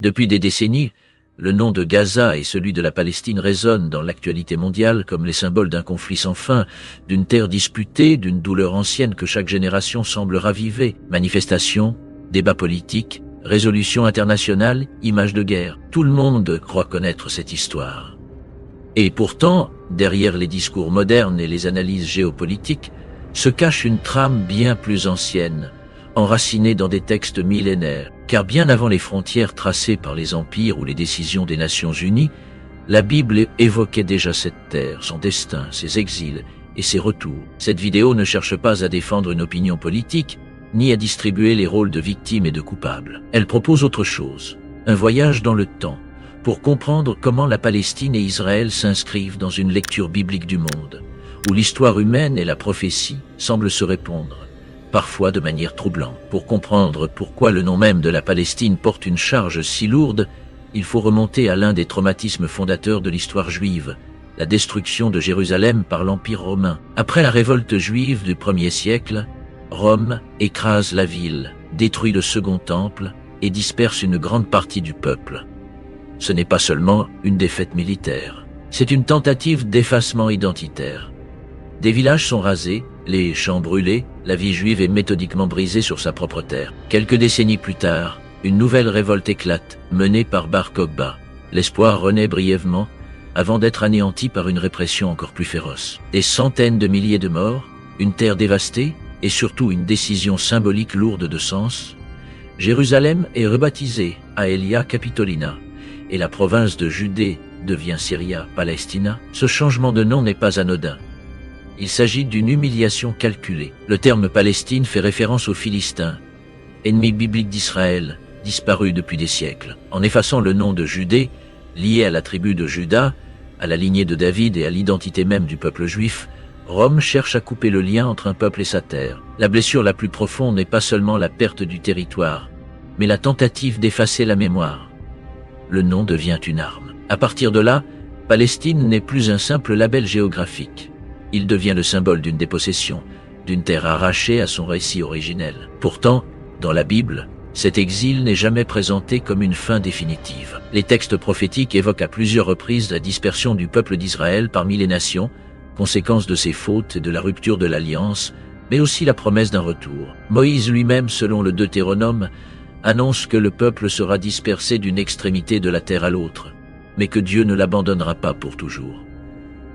Depuis des décennies, le nom de Gaza et celui de la Palestine résonnent dans l'actualité mondiale comme les symboles d'un conflit sans fin, d'une terre disputée, d'une douleur ancienne que chaque génération semble raviver. Manifestations, débats politiques, résolutions internationales, images de guerre. Tout le monde croit connaître cette histoire. Et pourtant, derrière les discours modernes et les analyses géopolitiques, se cache une trame bien plus ancienne, enracinée dans des textes millénaires. Car bien avant les frontières tracées par les empires ou les décisions des Nations Unies, la Bible évoquait déjà cette terre, son destin, ses exils et ses retours. Cette vidéo ne cherche pas à défendre une opinion politique, ni à distribuer les rôles de victimes et de coupables. Elle propose autre chose, un voyage dans le temps, pour comprendre comment la Palestine et Israël s'inscrivent dans une lecture biblique du monde, où l'histoire humaine et la prophétie semblent se répondre, parfois de manière troublante. Pour comprendre pourquoi le nom même de la Palestine porte une charge si lourde, il faut remonter à l'un des traumatismes fondateurs de l'histoire juive, la destruction de Jérusalem par l'Empire romain. Après la révolte juive du 1er siècle, Rome écrase la ville, détruit le second temple et disperse une grande partie du peuple. Ce n'est pas seulement une défaite militaire, c'est une tentative d'effacement identitaire. Des villages sont rasés, les champs brûlés, la vie juive est méthodiquement brisée sur sa propre terre. Quelques décennies plus tard, une nouvelle révolte éclate, menée par Bar Kokhba. L'espoir renaît brièvement, avant d'être anéanti par une répression encore plus féroce. Des centaines de milliers de morts, une terre dévastée, et surtout une décision symbolique lourde de sens. Jérusalem est rebaptisée Aelia Capitolina, et la province de Judée devient Syria Palestina. Ce changement de nom n'est pas anodin. Il s'agit d'une humiliation calculée. Le terme Palestine fait référence aux Philistins, ennemis bibliques d'Israël, disparus depuis des siècles. En effaçant le nom de Judée, lié à la tribu de Juda, à la lignée de David et à l'identité même du peuple juif, Rome cherche à couper le lien entre un peuple et sa terre. La blessure la plus profonde n'est pas seulement la perte du territoire, mais la tentative d'effacer la mémoire. Le nom devient une arme. À partir de là, Palestine n'est plus un simple label géographique. Il devient le symbole d'une dépossession, d'une terre arrachée à son récit originel. Pourtant, dans la Bible, cet exil n'est jamais présenté comme une fin définitive. Les textes prophétiques évoquent à plusieurs reprises la dispersion du peuple d'Israël parmi les nations, conséquence de ses fautes et de la rupture de l'alliance, mais aussi la promesse d'un retour. Moïse lui-même, selon le Deutéronome, annonce que le peuple sera dispersé d'une extrémité de la terre à l'autre, mais que Dieu ne l'abandonnera pas pour toujours.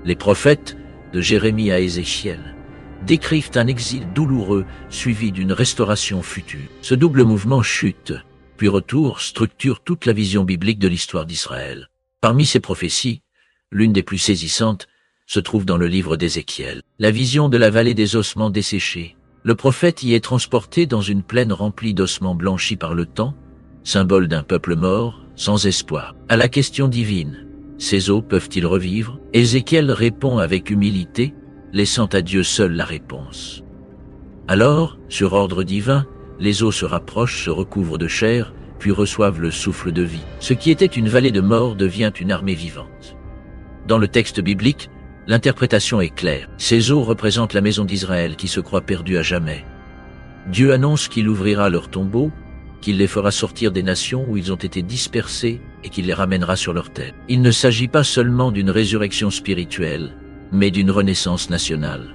Les prophètes, de Jérémie à Ézéchiel, décrivent un exil douloureux suivi d'une restauration future. Ce double mouvement chute, puis retour structure toute la vision biblique de l'histoire d'Israël. Parmi ces prophéties, l'une des plus saisissantes se trouve dans le livre d'Ézéchiel. La vision de la vallée des ossements desséchés. Le prophète y est transporté dans une plaine remplie d'ossements blanchis par le temps, symbole d'un peuple mort, sans espoir. À la question divine, ces os peuvent-ils revivre? Ézéchiel répond avec humilité, laissant à Dieu seul la réponse. Alors, sur ordre divin, les os se rapprochent, se recouvrent de chair, puis reçoivent le souffle de vie. Ce qui était une vallée de mort devient une armée vivante. Dans le texte biblique, l'interprétation est claire. Ces eaux représentent la maison d'Israël qui se croit perdue à jamais. Dieu annonce qu'il ouvrira leurs tombeaux, qu'il les fera sortir des nations où ils ont été dispersés et qu'il les ramènera sur leur terre. Il ne s'agit pas seulement d'une résurrection spirituelle, mais d'une renaissance nationale.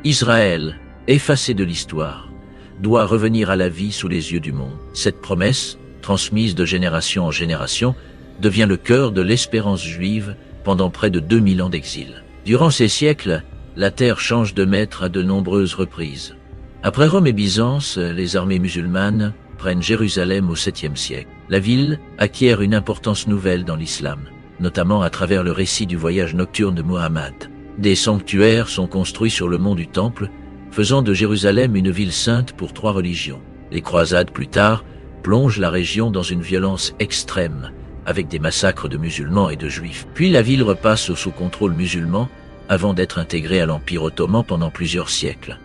Israël, effacé de l'histoire, doit revenir à la vie sous les yeux du monde. Cette promesse, transmise de génération en génération, devient le cœur de l'espérance juive pendant près de 2000 ans d'exil. Durant ces siècles, la terre change de maître à de nombreuses reprises. Après Rome et Byzance, les armées musulmanes prennent Jérusalem au 7e siècle. La ville acquiert une importance nouvelle dans l'islam, notamment à travers le récit du voyage nocturne de Mohammed. Des sanctuaires sont construits sur le mont du Temple, faisant de Jérusalem une ville sainte pour 3 religions. Les croisades plus tard plongent la région dans une violence extrême, avec des massacres de musulmans et de juifs. Puis la ville repasse sous contrôle musulman, avant d'être intégrée à l'Empire ottoman pendant plusieurs siècles.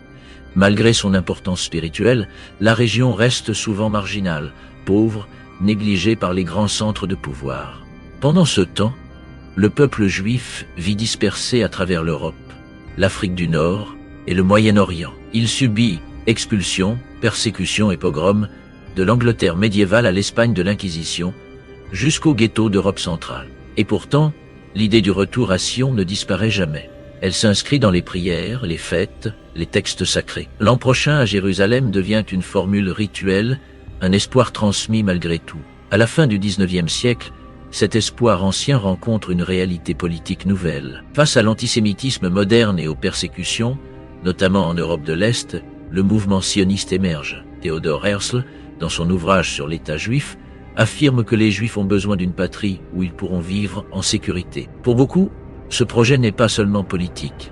Malgré son importance spirituelle, la région reste souvent marginale, pauvre, négligée par les grands centres de pouvoir. Pendant ce temps, le peuple juif vit dispersé à travers l'Europe, l'Afrique du Nord et le Moyen-Orient. Il subit expulsions, persécutions et pogroms, de l'Angleterre médiévale à l'Espagne de l'Inquisition, jusqu'aux ghettos d'Europe centrale. Et pourtant, l'idée du retour à Sion ne disparaît jamais. Elle s'inscrit dans les prières, les fêtes, les textes sacrés. L'an prochain à Jérusalem devient une formule rituelle, un espoir transmis malgré tout. À la fin du XIXe siècle, cet espoir ancien rencontre une réalité politique nouvelle. Face à l'antisémitisme moderne et aux persécutions, notamment en Europe de l'Est, le mouvement sioniste émerge. Theodor Herzl, dans son ouvrage sur l'État juif, affirme que les Juifs ont besoin d'une patrie où ils pourront vivre en sécurité. Pour beaucoup, ce projet n'est pas seulement politique.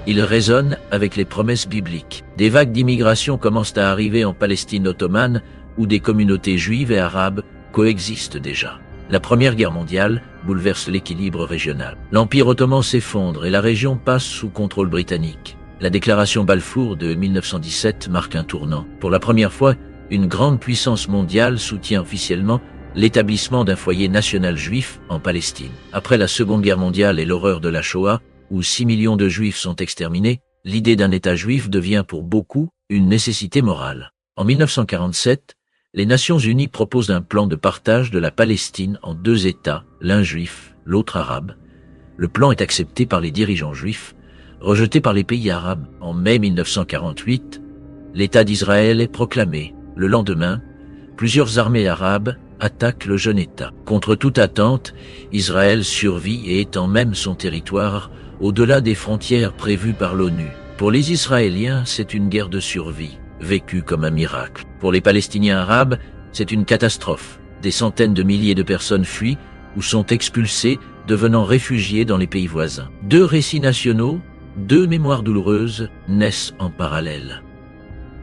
Il résonne avec les promesses bibliques. Des vagues d'immigration commencent à arriver en Palestine ottomane, où des communautés juives et arabes coexistent déjà. La Première Guerre mondiale bouleverse l'équilibre régional. L'Empire ottoman s'effondre et la région passe sous contrôle britannique. La déclaration Balfour de 1917 marque un tournant. Pour la première fois, une grande puissance mondiale soutient officiellement l'établissement d'un foyer national juif en Palestine. Après la Seconde Guerre mondiale et l'horreur de la Shoah, où 6 millions de juifs sont exterminés, l'idée d'un État juif devient pour beaucoup une nécessité morale. En 1947, les Nations Unies proposent un plan de partage de la Palestine en 2 États, l'un juif, l'autre arabe. Le plan est accepté par les dirigeants juifs, rejeté par les pays arabes. En mai 1948, l'État d'Israël est proclamé. Le lendemain, plusieurs armées arabes attaquent le jeune État. Contre toute attente, Israël survit et étend même son territoire au-delà des frontières prévues par l'ONU. Pour les Israéliens, c'est une guerre de survie, vécue comme un miracle. Pour les Palestiniens arabes, c'est une catastrophe. Des centaines de milliers de personnes fuient ou sont expulsées, devenant réfugiés dans les pays voisins. 2 récits nationaux, 2 mémoires douloureuses naissent en parallèle.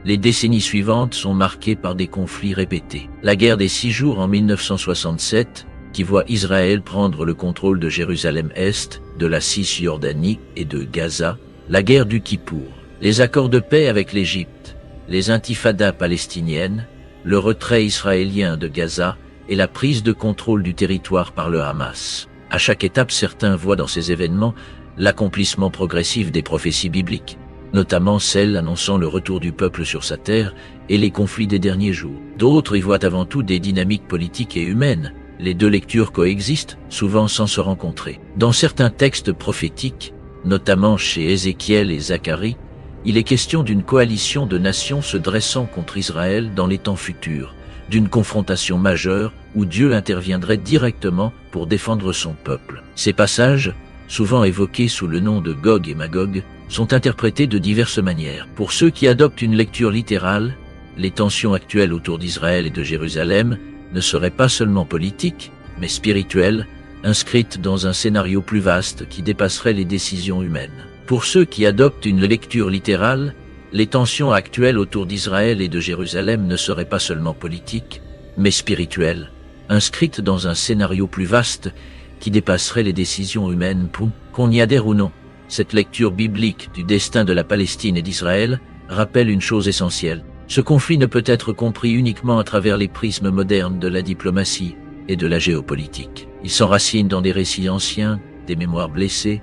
Les décennies suivantes sont marquées par des conflits répétés. La guerre des 6 jours en 1967, qui voit Israël prendre le contrôle de Jérusalem-Est, de la Cisjordanie et de Gaza. La guerre du Kippour. Les accords de paix avec l'Égypte. Les intifadas palestiniennes. Le retrait israélien de Gaza et la prise de contrôle du territoire par le Hamas. À chaque étape, certains voient dans ces événements l'accomplissement progressif des prophéties bibliques, notamment celles annonçant le retour du peuple sur sa terre et les conflits des derniers jours. D'autres y voient avant tout des dynamiques politiques et humaines. Les 2 lectures coexistent, souvent sans se rencontrer. Dans certains textes prophétiques, notamment chez Ézéchiel et Zacharie, il est question d'une coalition de nations se dressant contre Israël dans les temps futurs, d'une confrontation majeure où Dieu interviendrait directement pour défendre son peuple. Ces passages, souvent évoqués sous le nom de Gog et Magog, sont interprétés de diverses manières. Pour ceux qui adoptent une lecture littérale, les tensions actuelles autour d'Israël et de Jérusalem ne seraient pas seulement politiques, mais spirituelles, inscrites dans un scénario plus vaste qui dépasserait les décisions humaines. Pour ceux qui adoptent une lecture littérale, les tensions actuelles autour d'Israël et de Jérusalem ne seraient pas seulement politiques, mais spirituelles, inscrites dans un scénario plus vaste qui dépasserait les décisions humaines. Qu'on y adhère ou non, cette lecture biblique du destin de la Palestine et d'Israël rappelle une chose essentielle. Ce conflit ne peut être compris uniquement à travers les prismes modernes de la diplomatie et de la géopolitique. Il s'enracine dans des récits anciens, des mémoires blessées,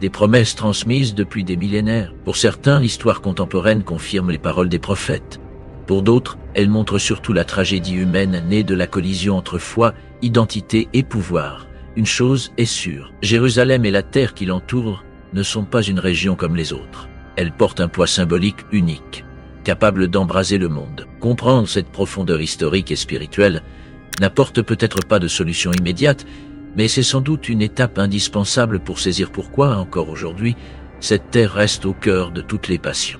des promesses transmises depuis des millénaires. Pour certains, l'histoire contemporaine confirme les paroles des prophètes. Pour d'autres, elle montre surtout la tragédie humaine née de la collision entre foi, identité et pouvoir. Une chose est sûre, Jérusalem et la terre qui l'entoure ne sont pas une région comme les autres. Elles portent un poids symbolique unique, capable d'embraser le monde. Comprendre cette profondeur historique et spirituelle n'apporte peut-être pas de solution immédiate, mais c'est sans doute une étape indispensable pour saisir pourquoi, encore aujourd'hui, cette terre reste au cœur de toutes les passions.